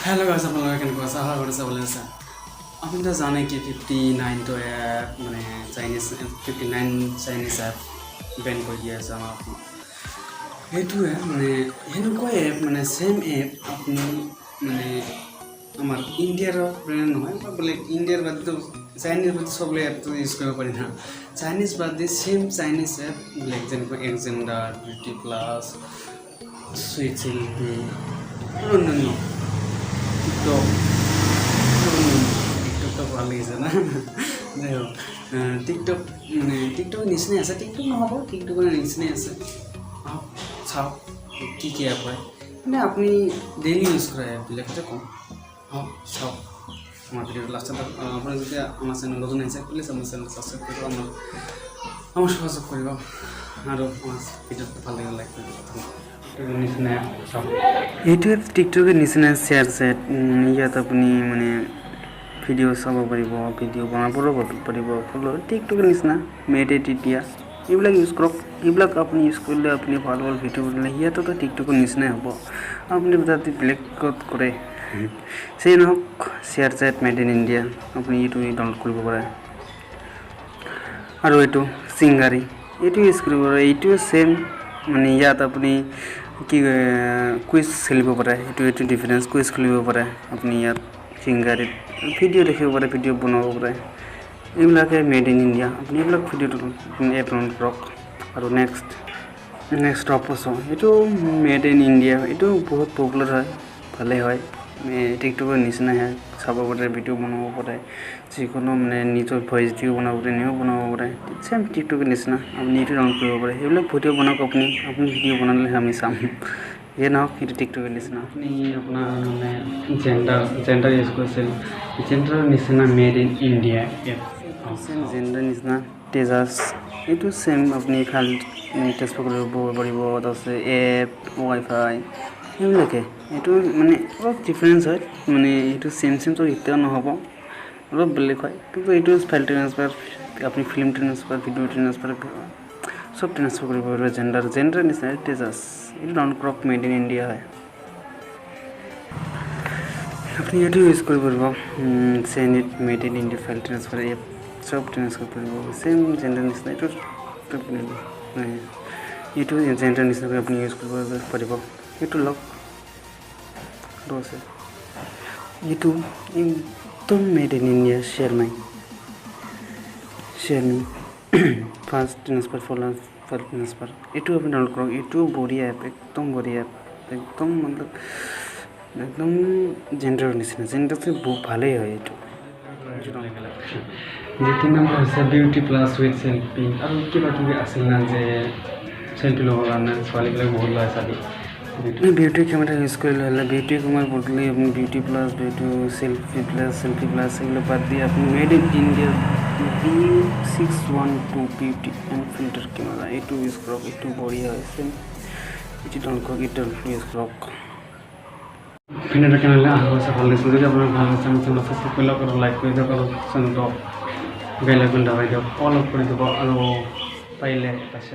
hello guys আপোনালোকে কেনেকুৱা আছে আশা কৰিছে ভালে আছে আপুনি তো জানে কি 59 তো মানে চাইনিজ 59 চাইনিজ এপ বেন কৰি দিয়া আছে আমাৰ সেইটোৱে মানে হেনেকুৱা এপ মানে সেম এপ আপুনি মানে আমাৰ ইণ্ডিয়াৰ ব্ৰেণ্ড নহয় বলে ইণ্ডিয়াৰ বাদ তো চাইনিজ বাদ সবলে এপ তো ইউজ কৰিব পাৰি না চাইনিজ বাদ the same Chinese app like যেনেকুৱা এক্সেন্ডাৰ বিউটি প্লাস সুইট চিলি অন্যান্য TikTok তো ভাল লাগিছে না TikTok মানে TikTok নিচিনা আছে TikTok নহব TikTok নিচিনা আছে চাও কি কি এপ হয় মানে আপনি ডেইলি ইউজ কৰে এপবিলাকতে কম চাও আমার ভিডিও লাস্ট আপনারা যদি আমার চ্যানেল নতুন আছে প্লিজ আমার চ্যানেল সাবস্ক্রাইব করো আমার সহযোগ করব আর আমার ভিডিওটা ভালো লাগলে লাইক করবে এইটোৱে টিকটকৰ নিচিনা শ্বেয়াৰ চেট ইয়াত আপুনি মানে ভিডিঅ' চাব পাৰিব ভিডিঅ' বনাব পাৰিব টিকটকৰ নিচিনা মেডিটেট এতিয়া এইবিলাক ইউজ কৰক এইবিলাক আপুনি ইউজ কৰিলে আপুনি ভাল ভাল ভিডিঅ' বনালে ইয়াততো টিকটকৰ নিচিনাই হ'ব আপুনি যাতে বেলেগত কৰে সেই নহওক SHAREit made in India আপুনি এইটো ডাউনলোড কৰিব পাৰে আৰু এইটো চিংগাৰী এইটো ইউজ কৰিব পাৰে এইটো সেম মানে ইয়াত আপুনি কি কুইজ খেলিব পাৰে এইটো ডিফাৰেন্স কুইজ খেলিব পাৰে আপুনি ইয়াত চিংগাৰীত ভিডিঅ' দেখিব পাৰে ভিডিঅ' বনাব পাৰে এইবিলাকে মেড ইন ইণ্ডিয়া আপুনি এইবিলাক ভিডিঅ'টো এপ ডাউনলোড কৰক আৰু নেক্সট অপছ এইটো মেড ইন ইণ্ডিয়া এইটো বহুত পপুলাৰ হয় ভালে হয় টিকটকৰ নিচিনাই হয় চাব পাৰে ভিডিঅ' বনাব পাৰে যিকোনো মানে নিজৰ ভইচ দিও বনাব পাৰে নিও বনাব পাৰে সেম টিকটকৰ নিচিনা আপুনি এইটো ডাউনলোড কৰিব পাৰে সেইবিলাক ভিডিঅ' বনাওক আপুনি ভিডিঅ' বনালে আমি চাম ये ना कि टिकटक निचिना अपनी अपना মানে জেন্ডাৰ ইউজ কৰিছিল জেন্ডাৰ নিচিনা made in India app same gender নিচিনা তেজাস এইটো সেম আপুনি খালি টেষ্ট কৰিব পাৰিব তাৰপিছত এপ ৱাইফাই এইবিলাকে এইটো মানে অলপ ডিফাৰেন্স হয় মানে এইটো সেম তো এতিয়াও নহ'ব অলপ বেলেগ হয় কিন্তু এইটো ফাইল ট্ৰান্সফাৰ আপুনি ফিল্ম ট্ৰান্সফাৰ ভিডিঅ' ট্ৰান্সফাৰ সব ট্ৰান্সফাৰ কৰিব পাৰিব জেন্ডাৰ নিচিনা তেজাস এইটো ডাউনলোড কৰক মেড ইন ইণ্ডিয়া হয় আপুনি এইটো ইউজ কৰিব পাৰিব send it made in India file transfer app সব ট্ৰান্সফাৰ কৰিব সেম জেন্ডাৰ নিচিনা এইটো জেন্ডাৰ নিচিনা আপুনি ইউজ কৰিব পাৰিব এইটো লওক আৰু আছে এইটো একদম made in India share me first transfer file transfer এইটো আপনি ডাউনলোড কৰক এইটো বঢ়িয়া এপ একদম বঢ়িয়া এপ একদম मतलब একদম জেন্ডাৰৰ নিচিনা জেন্ডাৰটো বহুত ভালেই হয় এইটো যে 3 নম্বৰ হৈছে বিউটি প্লাস উইথ সেলফি আৰু কিবা কিবি আছিল না যে সেলফি ল'বৰ কাৰণে ছোৱালীবিলাক বহুত লয় চাবি বিউটি কেমেৰা ইউজ কৰিলে হ'লে বিউটি কেমেৰা বদলি আপুনি beauty plus beauty selfie plus এগুলো বাদ দিয়ে আপনি made in India B612 beauty and filter camera এইটো ইউজ কৰক এইটো বঢ়িয়া হৈছে এইটো ডাউনলোড কৰক এইটো ইউজ কৰক ভিডিওটা কেন লাগলে আশা করছি ভালো লাগছে যদি আপনার ভালো লাগছে আমার চ্যানেল সাবস্ক্রাইব করলে করো লাইক করে দিও করো চ্যানেলটা বেল আইকন দাবাই দিও ফলো করে দেবো আর পাইলে পাশে